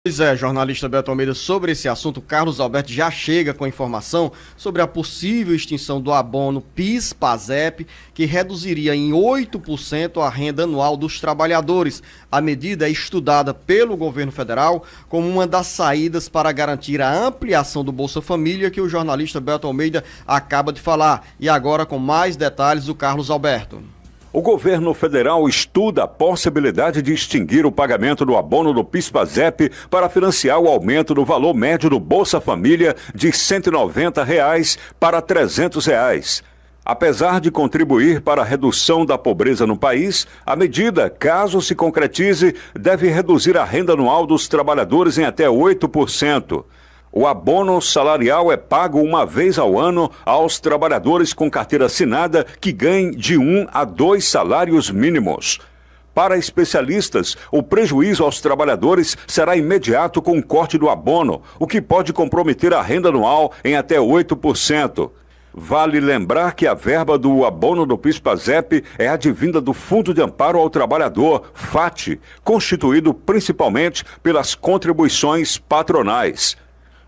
Pois é, jornalista Beto Almeida, sobre esse assunto, Carlos Alberto já chega com informação sobre a possível extinção do abono PIS/PASEP, que reduziria em 8% a renda anual dos trabalhadores. A medida é estudada pelo governo federal como uma das saídas para garantir a ampliação do Bolsa Família, que o jornalista Beto Almeida acaba de falar. E agora, com mais detalhes, o Carlos Alberto. O governo federal estuda a possibilidade de extinguir o pagamento do abono do PIS/PASEP para financiar o aumento do valor médio do Bolsa Família de R$ 190 para R$ 300. Apesar de contribuir para a redução da pobreza no país, a medida, caso se concretize, deve reduzir a renda anual dos trabalhadores em até 8%. O abono salarial é pago uma vez ao ano aos trabalhadores com carteira assinada que ganhem de 1 a 2 salários mínimos. Para especialistas, o prejuízo aos trabalhadores será imediato com o corte do abono, o que pode comprometer a renda anual em até 8%. Vale lembrar que a verba do abono do PIS/PASEP é advinda do Fundo de Amparo ao Trabalhador, FAT, constituído principalmente pelas contribuições patronais.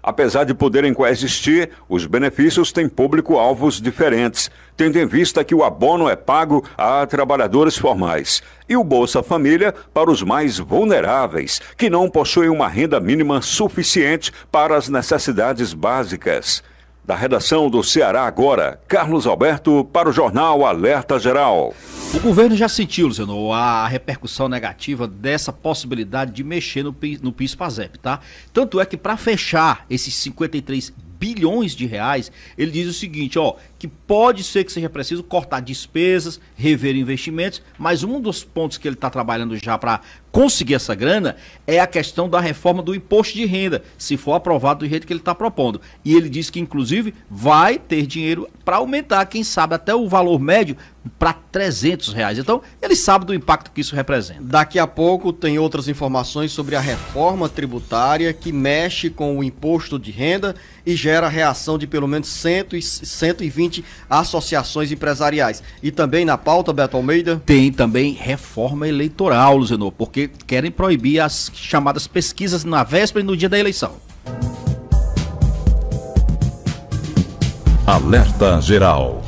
Apesar de poderem coexistir, os benefícios têm público-alvos diferentes, tendo em vista que o abono é pago a trabalhadores formais e o Bolsa Família para os mais vulneráveis, que não possuem uma renda mínima suficiente para as necessidades básicas. Da redação do Ceará Agora, Carlos Alberto para o Jornal Alerta Geral. O governo já sentiu, Luciano, a repercussão negativa dessa possibilidade de mexer no PIS/PASEP, tá? Tanto é que para fechar esses 53 bilhões de reais, ele diz o seguinte, que pode ser que seja preciso cortar despesas, rever investimentos, mas um dos pontos que ele está trabalhando já para conseguir essa grana é a questão da reforma do imposto de renda, se for aprovado do jeito que ele está propondo. E ele diz que, inclusive, vai ter dinheiro para aumentar, quem sabe, até o valor médio para R$ 300. Então, ele sabe do impacto que isso representa. Daqui a pouco tem outras informações sobre a reforma tributária que mexe com o imposto de renda e gera reação de pelo menos 120 associações empresariais. E também na pauta, Beto Almeida? Tem também reforma eleitoral, Luciano, porque querem proibir as chamadas pesquisas na véspera e no dia da eleição. Alerta Geral.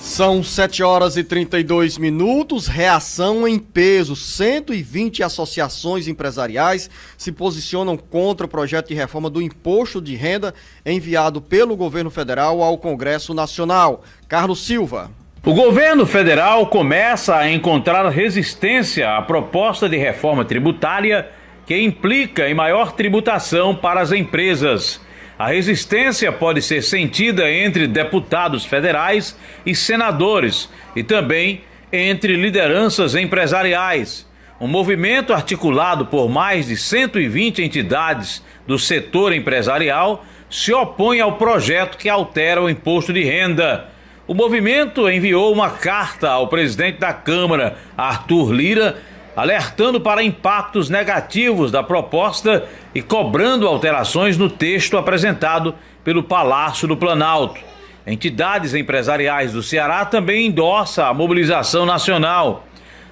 São 7h32, reação em peso. 120 associações empresariais se posicionam contra o projeto de reforma do imposto de renda enviado pelo governo federal ao Congresso Nacional. Carlos Silva. O governo federal começa a encontrar resistência à proposta de reforma tributária que implica em maior tributação para as empresas. A resistência pode ser sentida entre deputados federais e senadores e também entre lideranças empresariais. Um movimento articulado por mais de 120 entidades do setor empresarial se opõe ao projeto que altera o imposto de renda. O movimento enviou uma carta ao presidente da Câmara, Arthur Lira, alertando para impactos negativos da proposta e cobrando alterações no texto apresentado pelo Palácio do Planalto. Entidades empresariais do Ceará também endossam a mobilização nacional.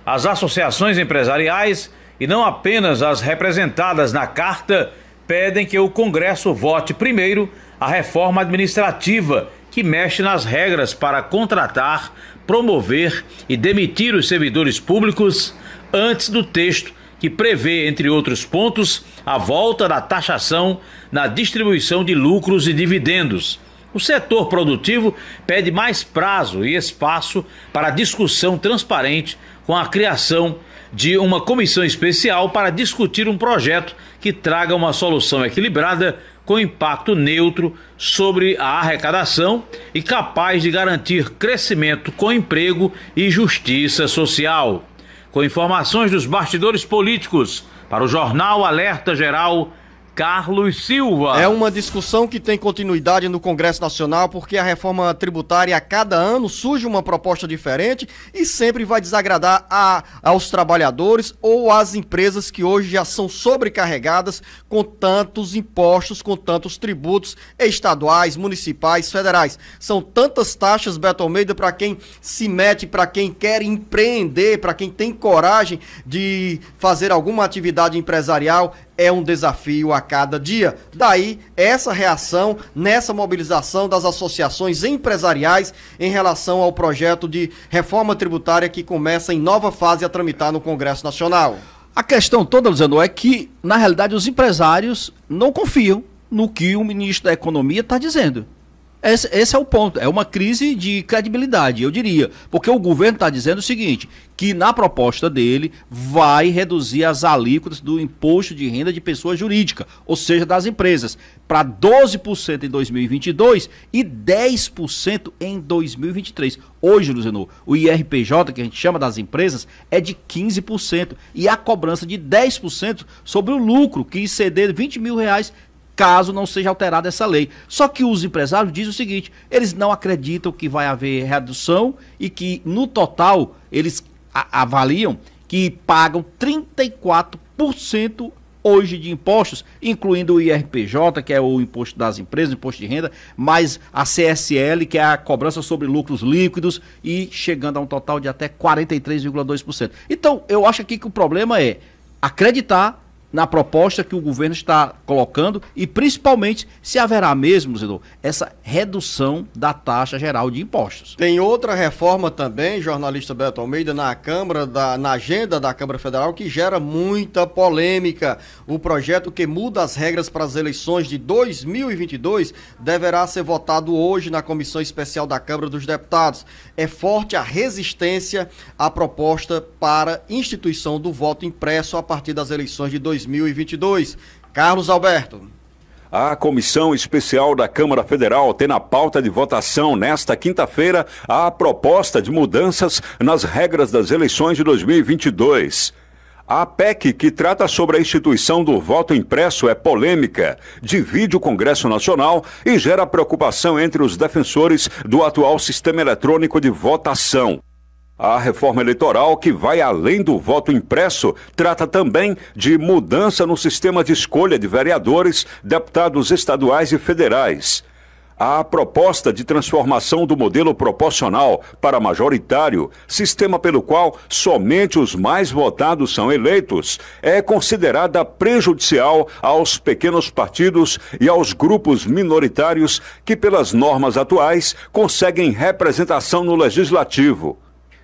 As associações empresariais, e não apenas as representadas na carta, pedem que o Congresso vote primeiro a reforma administrativa, que mexe nas regras para contratar, promover e demitir os servidores públicos antes do texto que prevê, entre outros pontos, a volta da taxação na distribuição de lucros e dividendos. O setor produtivo pede mais prazo e espaço para discussão transparente com a criação de uma comissão especial para discutir um projeto que traga uma solução equilibrada com impacto neutro sobre a arrecadação e capaz de garantir crescimento com emprego e justiça social. Com informações dos bastidores políticos, para o Jornal Alerta Geral, Carlos Silva. É uma discussão que tem continuidade no Congresso Nacional, porque a reforma tributária, a cada ano, surge uma proposta diferente e sempre vai desagradar aos trabalhadores ou às empresas que hoje já são sobrecarregadas com tantos impostos, com tantos tributos estaduais, municipais, federais. São tantas taxas, Beto Almeida, para quem se mete, para quem quer empreender, para quem tem coragem de fazer alguma atividade empresarial. é um desafio a cada dia. Daí, essa reação nessa mobilização das associações empresariais em relação ao projeto de reforma tributária que começa em nova fase a tramitar no Congresso Nacional. A questão toda, Luciano, é que, na realidade, os empresários não confiam no que o ministro da Economia está dizendo. Esse é o ponto. É uma crise de credibilidade, eu diria. Porque o governo está dizendo o seguinte, que na proposta dele vai reduzir as alíquotas do imposto de renda de pessoa jurídica, ou seja, das empresas, para 12% em 2022 e 10% em 2023. Hoje, Luciano, o IRPJ, que a gente chama das empresas, é de 15% e a cobrança de 10% sobre o lucro, que exceder R$20 mil, caso não seja alterada essa lei. Só que os empresários dizem o seguinte, eles não acreditam que vai haver redução e que, no total, eles avaliam que pagam 34% hoje de impostos, incluindo o IRPJ, que é o imposto das empresas, o imposto de renda, mais a CSL, que é a cobrança sobre lucros líquidos, e chegando a um total de até 43,2%. Então, eu acho aqui que o problema é acreditar na proposta que o governo está colocando e principalmente se haverá mesmo, Zidô, essa redução da taxa geral de impostos. Tem outra reforma também, jornalista Beto Almeida, na agenda da Câmara Federal que gera muita polêmica. O projeto que muda as regras para as eleições de 2022 deverá ser votado hoje na Comissão Especial da Câmara dos Deputados. É forte a resistência à proposta para instituição do voto impresso a partir das eleições de 2022. Carlos Alberto. A Comissão Especial da Câmara Federal tem na pauta de votação nesta quinta-feira a proposta de mudanças nas regras das eleições de 2022. A PEC, que trata sobre a instituição do voto impresso, é polêmica, divide o Congresso Nacional e gera preocupação entre os defensores do atual sistema eletrônico de votação. A reforma eleitoral, que vai além do voto impresso, trata também de mudança no sistema de escolha de vereadores, deputados estaduais e federais. A proposta de transformação do modelo proporcional para majoritário, sistema pelo qual somente os mais votados são eleitos, é considerada prejudicial aos pequenos partidos e aos grupos minoritários que, pelas normas atuais, conseguem representação no legislativo.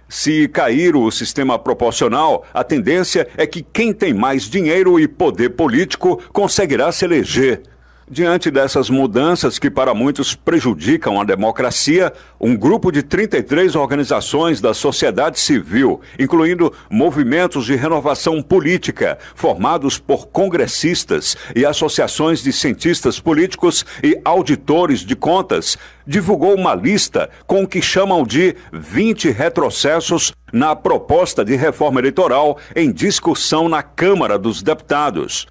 Se cair o sistema proporcional, a tendência é que quem tem mais dinheiro e poder político conseguirá se eleger. Diante dessas mudanças que para muitos prejudicam a democracia, um grupo de 33 organizações da sociedade civil, incluindo movimentos de renovação política, formados por congressistas e associações de cientistas políticos e auditores de contas, divulgou uma lista com o que chamam de 20 retrocessos na proposta de reforma eleitoral em discussão na Câmara dos Deputados.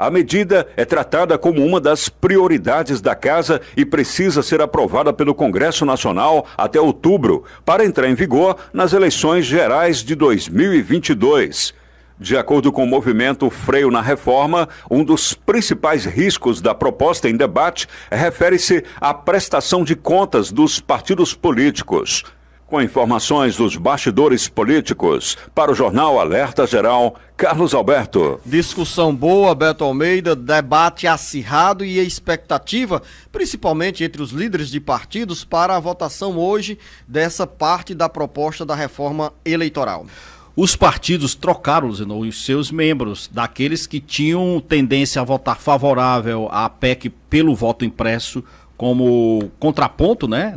A medida é tratada como uma das prioridades da Casa e precisa ser aprovada pelo Congresso Nacional até outubro, para entrar em vigor nas eleições gerais de 2022. De acordo com o movimento Freio na Reforma, um dos principais riscos da proposta em debate refere-se à prestação de contas dos partidos políticos. Com informações dos bastidores políticos, para o Jornal Alerta Geral, Carlos Alberto. Discussão boa, Beto Almeida, debate acirrado e expectativa, principalmente entre os líderes de partidos, para a votação hoje dessa parte da proposta da reforma eleitoral. Os partidos trocaram, Zeno, os seus membros, daqueles que tinham tendência a votar favorável à PEC pelo voto impresso, como contraponto, né,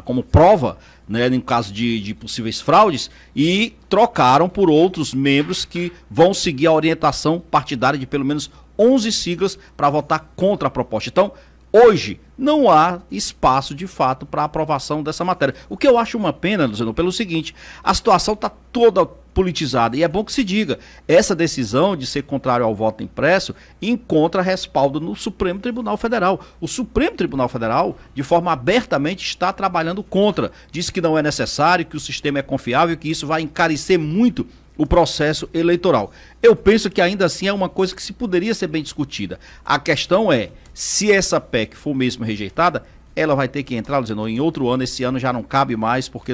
como prova, né, em caso de possíveis fraudes, e trocaram por outros membros que vão seguir a orientação partidária de pelo menos 11 siglas para votar contra a proposta. Então, hoje, não há espaço, de fato, para aprovação dessa matéria. O que eu acho uma pena, Luciano, pelo seguinte, a situação está toda politizada, e é bom que se diga, essa decisão de ser contrário ao voto impresso encontra respaldo no Supremo Tribunal Federal. O Supremo Tribunal Federal, de forma abertamente, está trabalhando contra. Diz que não é necessário, que o sistema é confiável, que isso vai encarecer muito o processo eleitoral. Eu penso que ainda assim é uma coisa que se poderia ser bem discutida. A questão é, se essa PEC for mesmo rejeitada, ela vai ter que entrar, dizendo, em outro ano. Esse ano já não cabe mais, porque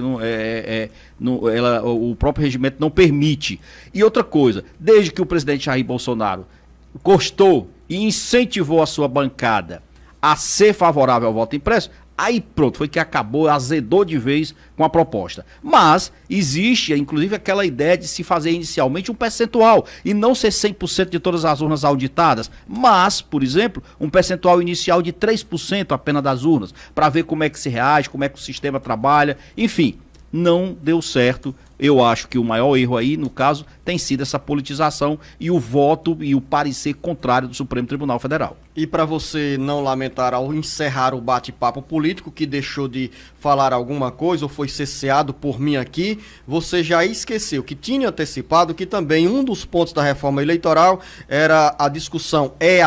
o próprio regimento não permite. E outra coisa, desde que o presidente Jair Bolsonaro gostou e incentivou a sua bancada a ser favorável ao voto impresso, aí pronto, foi que acabou, azedou de vez com a proposta. Mas existe, inclusive, aquela ideia de se fazer inicialmente um percentual e não ser 100% de todas as urnas auditadas, mas, por exemplo, um percentual inicial de 3% apenas das urnas, para ver como é que se reage, como é que o sistema trabalha, enfim, não deu certo. Eu acho que o maior erro aí, no caso, tem sido essa politização e o voto e o parecer contrário do Supremo Tribunal Federal. E para você não lamentar ao encerrar o bate-papo político, que deixou de falar alguma coisa ou foi cesseado por mim aqui, você já esqueceu que tinha antecipado que também um dos pontos da reforma eleitoral era a discussão, é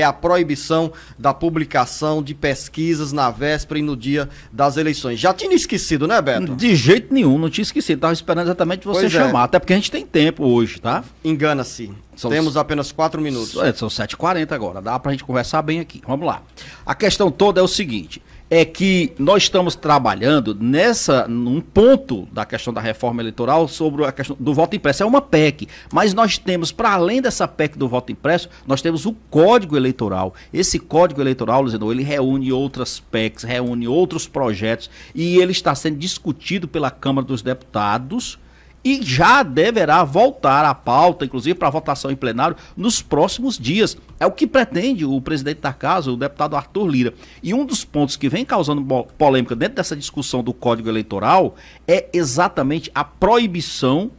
a proibição da publicação de pesquisas na véspera e no dia das eleições. Já tinha esquecido, né, Beto? De jeito nenhum, não tinha esquecido. Estava esperando exatamente você chamar, até porque a gente tem tempo hoje, tá? Engana-se. Temos apenas 4 minutos. São 7h40 agora, dá pra gente conversar bem aqui. Vamos lá. A questão toda é o seguinte, é que nós estamos trabalhando num ponto da questão da reforma eleitoral sobre a questão do voto impresso. É uma PEC, mas nós temos, para além dessa PEC do voto impresso, nós temos o Código Eleitoral. Esse Código Eleitoral, Luciano, ele reúne outras PECs, reúne outros projetos e ele está sendo discutido pela Câmara dos Deputados e já deverá voltar à pauta, inclusive para votação em plenário, nos próximos dias. É o que pretende o presidente da casa, o deputado Arthur Lira. E um dos pontos que vem causando polêmica dentro dessa discussão do Código Eleitoral é exatamente a proibição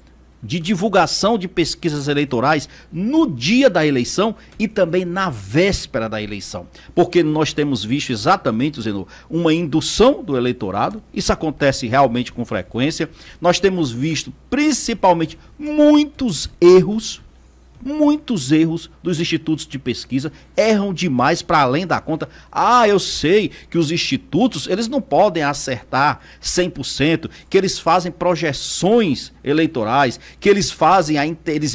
de divulgação de pesquisas eleitorais no dia da eleição e também na véspera da eleição. Porque nós temos visto exatamente, Zeno, uma indução do eleitorado, isso acontece realmente com frequência, nós temos visto principalmente muitos erros dos institutos de pesquisa, erram demais para além da conta. Eu sei que os institutos, eles não podem acertar 100%, que eles fazem projeções eleitorais, que eles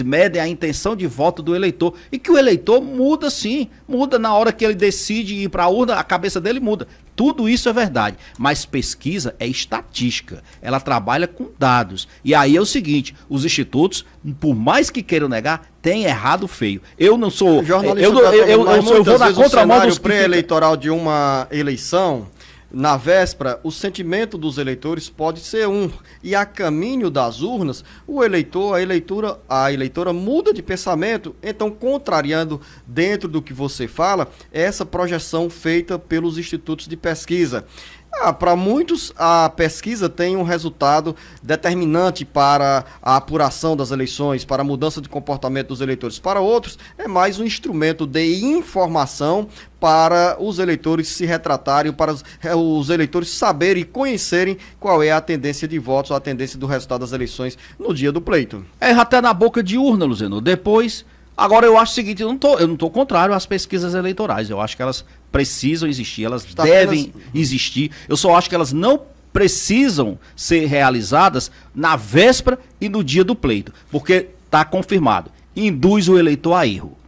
medem a intenção de voto do eleitor, e que o eleitor muda sim, muda na hora que ele decide ir para a urna, a cabeça dele muda. Tudo isso é verdade, mas pesquisa é estatística, ela trabalha com dados. E aí é o seguinte, os institutos, por mais que queiram negar, têm errado feio. Eu não sou... Eu vou na contramão dos pré-eleitoral de uma eleição. Na véspera, o sentimento dos eleitores pode ser e a caminho das urnas, o eleitor, a eleitora muda de pensamento, então contrariando dentro do que você fala, essa projeção feita pelos institutos de pesquisa. Para muitos, a pesquisa tem um resultado determinante para a apuração das eleições, para a mudança de comportamento dos eleitores. Para outros, é mais um instrumento de informação para os eleitores se retratarem, para os eleitores saberem e conhecerem qual é a tendência de votos, a tendência do resultado das eleições no dia do pleito. Até na boca de urna, Luciano. Depois... Agora, eu acho o seguinte, eu não tô contrário às pesquisas eleitorais, eu acho que elas precisam existir, elas devem existir, eu só acho que elas não precisam ser realizadas na véspera e no dia do pleito, porque está confirmado, induz o eleitor a erro.